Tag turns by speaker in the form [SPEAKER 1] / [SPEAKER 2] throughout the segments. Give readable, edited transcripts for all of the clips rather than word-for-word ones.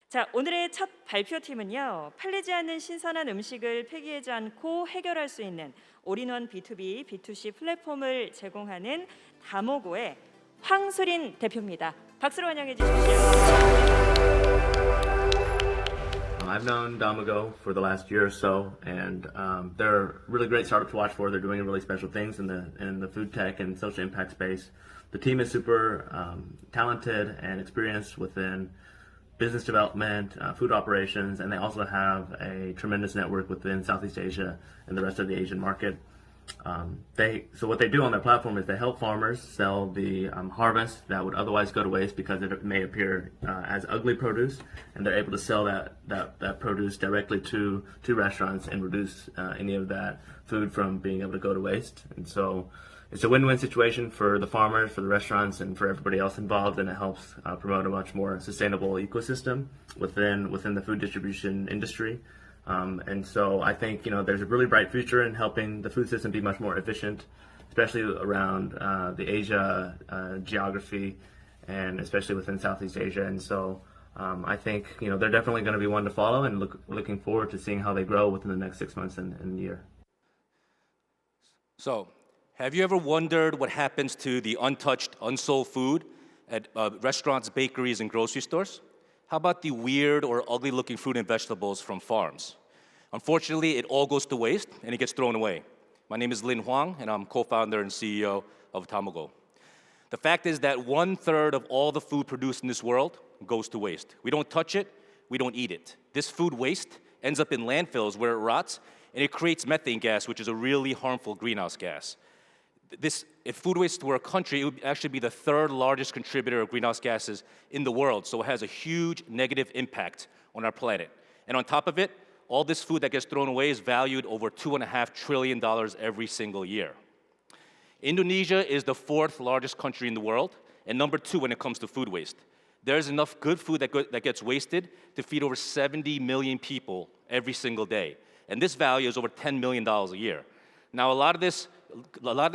[SPEAKER 1] 자, 오늘의 첫 발표팀은요. 팔리지 않는 신선한 음식을 폐기하지 않고 해결할 수 있는 올인원 B2B, B2C 플랫폼을 제공하는 다모고의 황수린 대표입니다. 박수로 환영해 주십시오.
[SPEAKER 2] I've known DamoGO for the last year or so, and they're a really great startup to watch for. They're doing really special things in the food tech and social impact space. The team is super talented and experienced within business development, food operations, and they also have a tremendous network within Southeast Asia and the rest of the Asian market. So what they do on their platform is they help farmers sell the harvest that would otherwise go to waste because it may appear as ugly produce, and they're able to sell that produce directly to restaurants and reduce any of that food from being able to go to waste. And so it's a win-win situation for the farmers, for the restaurants, and for everybody else involved, and it helps promote a much more sustainable ecosystem within the food distribution industry. And so I think there's a really bright future in helping the food system be much more efficient, especially around the Asia geography, and especially within Southeast Asia. And so I think they're definitely going to be one to follow, and looking forward to seeing how they grow within the next 6 months and year.
[SPEAKER 3] So, have you ever wondered what happens to the untouched, unsold food at restaurants, bakeries, and grocery stores? How about the weird or ugly-looking fruit and vegetables from farms? Unfortunately, it all goes to waste, and it gets thrown away. My name is Hwang, and I'm co-founder and CEO of DamoGO. The fact is that 1/3 of all the food produced in this world goes to waste. We don't touch it, we don't eat it. This food waste ends up in landfills where it rots, and it creates methane gas, which is a really harmful greenhouse gas. If food waste were a country, it would actually be the 3rd largest contributor of greenhouse gases in the world, so it has a huge negative impact on our planet. And on top of it, all this food that gets thrown away is valued over $2.5 trillion every single year. Indonesia is the 4th largest country in the world, and number 2 when it comes to food waste. There's enough good food that gets wasted to feed over 70 million people every single day. And this value is over $10 million a year. Now, a lot of this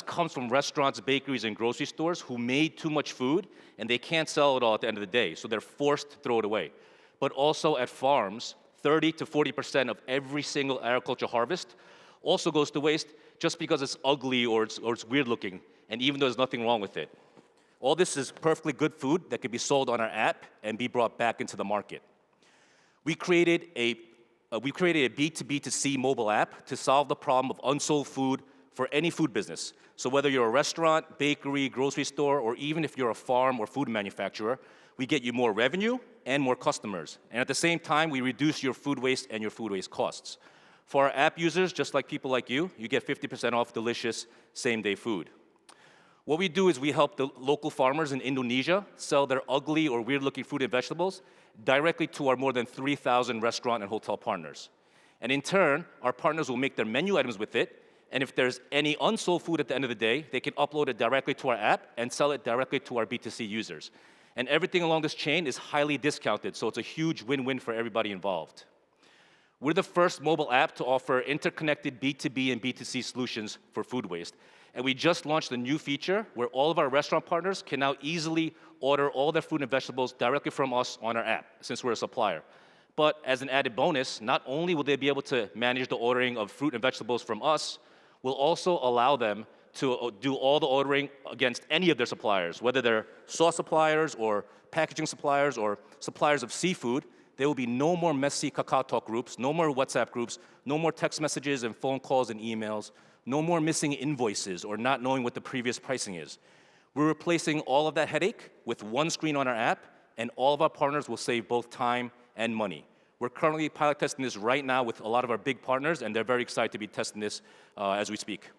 [SPEAKER 3] comes from restaurants, bakeries, and grocery stores who made too much food, and they can't sell it all at the end of the day, so they're forced to throw it away. But also at farms, 30 to 40% of every single agriculture harvest also goes to waste just because it's ugly or it's weird looking, and even though there's nothing wrong with it. All this is perfectly good food that can be sold on our app and be brought back into the market. We created a B2B2C mobile app to solve the problem of unsold food for any food business. So whether you're a restaurant, bakery, grocery store, or even if you're a farm or food manufacturer, we get you more revenue and more customers. And at the same time, we reduce your food waste and your food waste costs. For our app users, just like people like you get 50% off delicious same-day food. What we do is we help the local farmers in Indonesia sell their ugly or weird-looking fruit and vegetables directly to our more than 3,000 restaurant and hotel partners. And in turn, our partners will make their menu items with it, and if there's any unsold food at the end of the day, they can upload it directly to our app and sell it directly to our B2C users. And everything along this chain is highly discounted, so it's a huge win-win for everybody involved. We're the first mobile app to offer interconnected B2B and B2C solutions for food waste. And we just launched a new feature where all of our restaurant partners can now easily order all their fruit and vegetables directly from us on our app, since we're a supplier. But as an added bonus, not only will they be able to manage the ordering of fruit and vegetables from us, we'll also allow them to do all the ordering against any of their suppliers, whether they're sauce suppliers or packaging suppliers or suppliers of seafood. There will be no more messy KakaoTalk groups, no more WhatsApp groups, no more text messages and phone calls and emails, no more missing invoices or not knowing what the previous pricing is. We're replacing all of that headache with one screen on our app, and all of our partners will save both time and money. We're currently pilot testing this right now with a lot of our big partners, and they're very excited to be testing this as we speak.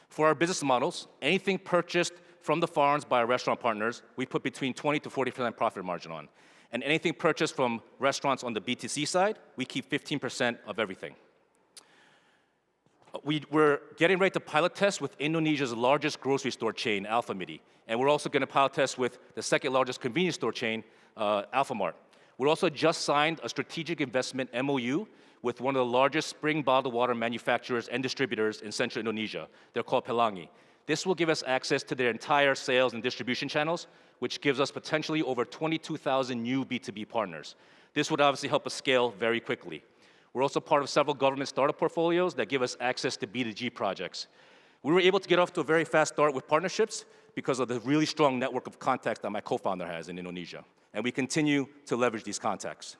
[SPEAKER 3] For our business models, anything purchased from the farms by our restaurant partners, we put between 20 to 40% profit margin on. And anything purchased from restaurants on the B2C side, we keep 15% of everything. We're getting ready to pilot test with Indonesia's largest grocery store chain, Alfamidi. And we're also going to pilot test with the 2nd largest convenience store chain, Alfamart. We're also just signed a strategic investment MOU with one of the largest spring bottled water manufacturers and distributors in central Indonesia. They're called Pelangi. This will give us access to their entire sales and distribution channels, which gives us potentially over 22,000 new B2B partners. This would obviously help us scale very quickly. We're also part of several government startup portfolios that give us access to B2G projects. We were able to get off to a very fast start with partnerships because of the really strong network of contacts that my co-founder has in Indonesia. And we continue to leverage these contacts.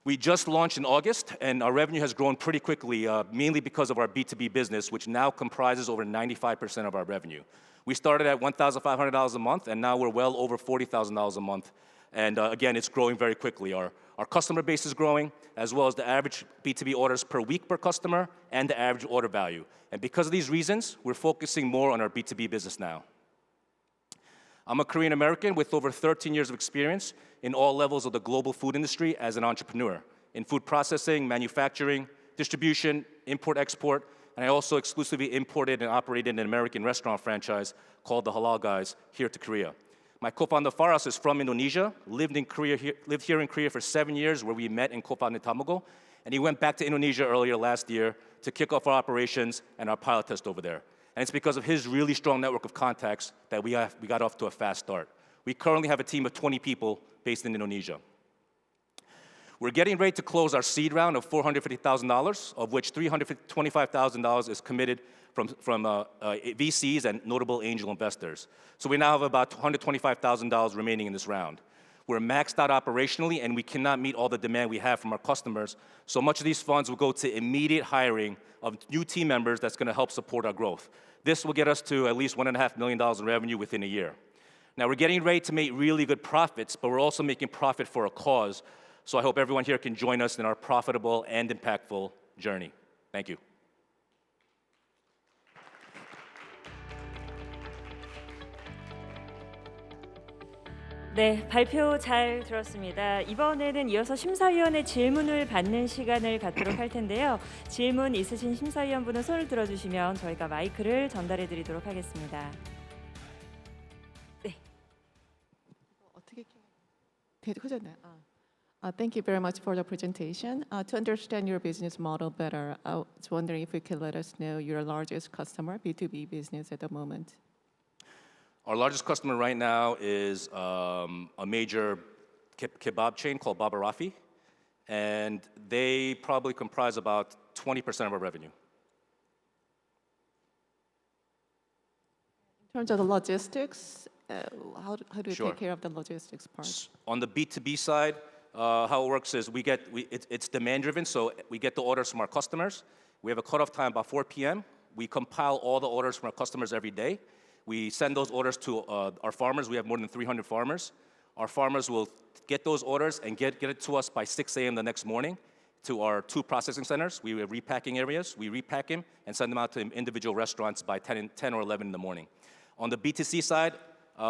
[SPEAKER 3] We just launched in August, and our revenue has grown pretty quickly, mainly because of our B2B business, which now comprises over 95% of our revenue. We started at $1,500 a month, and now we're well over $40,000 a month. And again, it's growing very quickly. Our customer base is growing, as well as the average B2B orders per week per customer and the average order value. And because of these reasons, we're focusing more on our B2B business now. I'm a Korean American with over 13 years of experience in all levels of the global food industry as an entrepreneur, in food processing, manufacturing, distribution, import-export, and I also exclusively imported and operated an American restaurant franchise called the Halal Guys here to Korea. My co-founder Faras is from Indonesia, lived here in Korea for 7 years, where we met and co-founded DamoGO, and he went back to Indonesia earlier last year to kick off our operations and our pilot test over there. And it's because of his really strong network of contacts that we got off to a fast start. We currently have a team of 20 people based in Indonesia. We're getting ready to close our seed round of $450,000, of which $325,000 is committed from VCs and notable angel investors. So we now have about $125,000 remaining in this round. We're maxed out operationally, and we cannot meet all the demand we have from our customers. So much of these funds will go to immediate hiring of new team members that's going to help support our growth. This will get us to at least $1.5 million in revenue within a year. Now, we're getting ready to make really good profits, but we're also making profit for a cause. So I hope everyone here can join us in our profitable and impactful journey. Thank you.
[SPEAKER 1] 네, 발표 잘 들었습니다. 이번에는 이어서 심사위원의 질문을 받는 시간을 갖도록 할 텐데요. 질문 있으신 심사위원분은 손을 들어주시면 저희가 마이크를 전달해 드리도록 하겠습니다. 네.
[SPEAKER 4] 어떻게 켜졌나요? Thank you very much for the presentation. To understand your business model better, I was wondering if you could let us know your largest customer, B2B business at the moment.
[SPEAKER 3] Our largest customer right now is a major kebab chain called Baba Rafi, and they probably comprise about 20% of our revenue.
[SPEAKER 4] In terms of the logistics, how do you
[SPEAKER 3] Sure.
[SPEAKER 4] take care of the logistics part?
[SPEAKER 3] On the B2B side, how it works is it's demand driven, so we get the orders from our customers. We have a cutoff time about 4 p.m. We compile all the orders from our customers every day. We send those orders to our farmers. We have more than 300 farmers. Our farmers will get those orders and get it to us by 6 a.m. the next morning to our 2 processing centers. We have repacking areas. We repack them and send them out to individual restaurants by 10 or 11 in the morning. On the B2C side,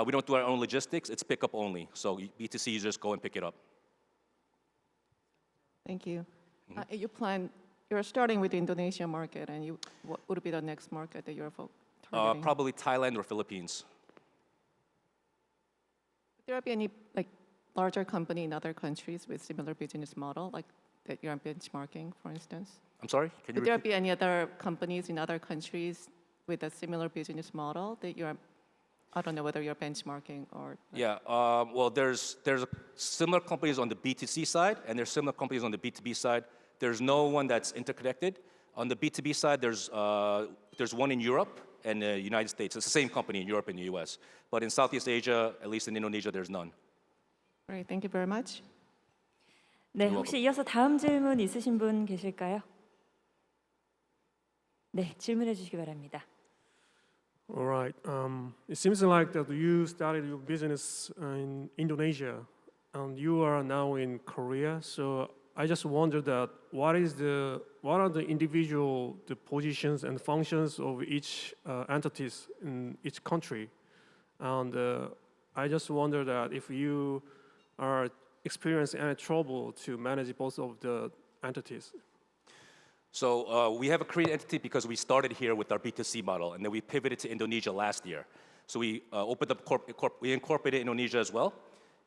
[SPEAKER 3] we don't do our own logistics. It's pickup only. So B2C users go and pick it up.
[SPEAKER 4] Thank you. You're starting with the Indonesian market, and what would be the next market that you're targeting?
[SPEAKER 3] Probably Thailand or Philippines.
[SPEAKER 4] Would there be any larger company in other countries with similar business model, like that you're benchmarking, for instance?
[SPEAKER 3] I'm sorry? Can you
[SPEAKER 4] Would there
[SPEAKER 3] repeat?
[SPEAKER 4] be any other companies in other countries with a similar business model that you're, I don't know whether you're benchmarking or?
[SPEAKER 3] Yeah, well, there's similar companies on the B2C side, and there's similar companies on the B2B side. There's no one that's interconnected. On the B2B side, there's one in Europe and the United States. It's the same company in Europe and the US. But in Southeast Asia, at least in Indonesia, there's none.
[SPEAKER 4] Great, thank you very much.
[SPEAKER 1] 네,
[SPEAKER 3] You're
[SPEAKER 1] 혹시 이어서 다음 질문 있으신 분 계실까요? 네, 질문해 주시기 바랍니다.
[SPEAKER 5] All right. It seems like that you started your business in Indonesia, and you are now in Korea. So I just wonder that what are the individual positions and functions of each entities in each country, and I just wonder that if you are experiencing any trouble to manage both of the entities.
[SPEAKER 3] So we have a Korean entity because we started here with our B2C model, and then we pivoted to Indonesia last year. So we opened up we incorporated Indonesia as well,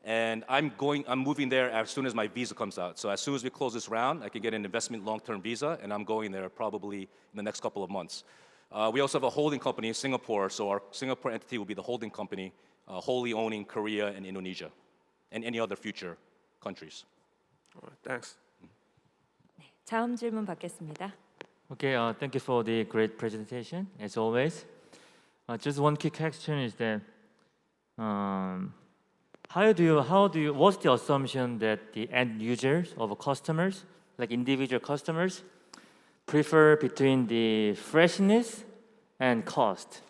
[SPEAKER 3] and I'm moving there as soon as my visa comes out. So as soon as we close this round, I can get an investment long-term visa, and I'm going there probably in the next couple of months. We also have a holding company in Singapore, so our Singapore entity will be the holding company, wholly owning Korea and Indonesia, and any other future countries.
[SPEAKER 5] All right, thanks.
[SPEAKER 1] 다음 질문 받겠습니다.
[SPEAKER 6] Okay, thank you for the great presentation, as always. Just one quick question is that, what's the assumption that the end users of customers, like individual customers, prefer between the freshness and cost?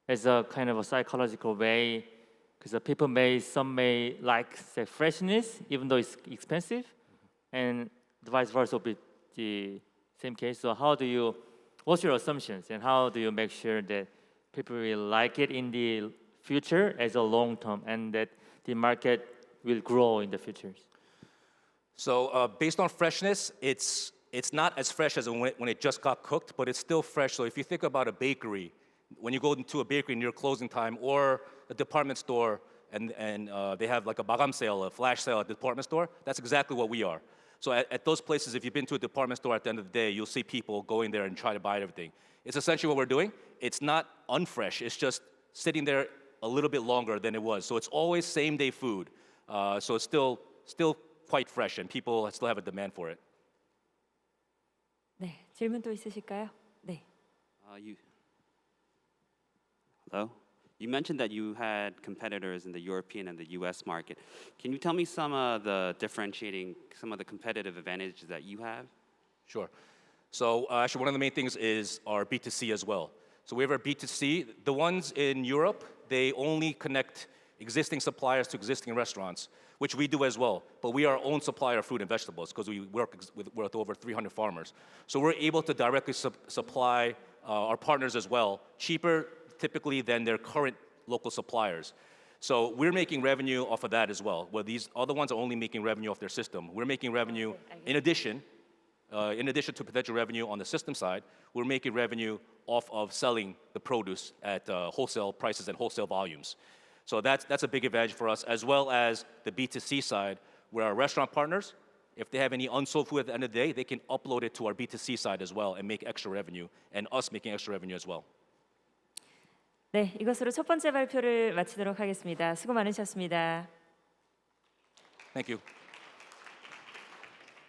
[SPEAKER 6] As a kind of a psychological way, because some may like say freshness, even though it's expensive, and the vice versa will be the same case. So what's your assumptions, and how do you make sure that people will like it in the future as a long term, and that the market will grow in the future?
[SPEAKER 3] So based on freshness, it's not as fresh as when it just got cooked, but it's still fresh. So if you think about a bakery, when you go into a bakery near closing time, or a department store, and they have like a bagam sale, a flash sale at the department store, that's exactly what we are. So at those places, if you've been to a department store at the end of the day, you'll see people going there and try to buy everything. It's essentially what we're doing. It's not unfresh. It's just sitting there a little bit longer than it was. So it's always same-day food. So it's still quite fresh, and people still have a demand for it.
[SPEAKER 1] 네, 질문 또 있으실까요? 네.
[SPEAKER 7] Hello? You mentioned that you had competitors in the European and the US market. Can you tell me some of the competitive advantages that you have?
[SPEAKER 3] Sure. So actually, one of the main things is our B2C as well. So we have our B2C. The ones in Europe, they only connect existing suppliers to existing restaurants, which we do as well. But we are our own supplier of fruit and vegetables because we work with over 300 farmers. So we're able to directly supply our partners as well, cheaper typically than their current local suppliers. So we're making revenue off of that as well. Where these other ones are only making revenue off their system. We're making revenue in addition to potential revenue on the system side, we're making revenue off of selling the produce at wholesale prices and wholesale volumes. So that's a big advantage for us, as well as the B2C side, where our restaurant partners, if they have any unsold food at the end of the day, they can upload it to our B2C side as well and make extra revenue, and us making extra revenue as well.
[SPEAKER 1] 네, 이것으로 첫 번째 발표를 마치도록 하겠습니다. 수고 많으셨습니다.
[SPEAKER 3] Thank you.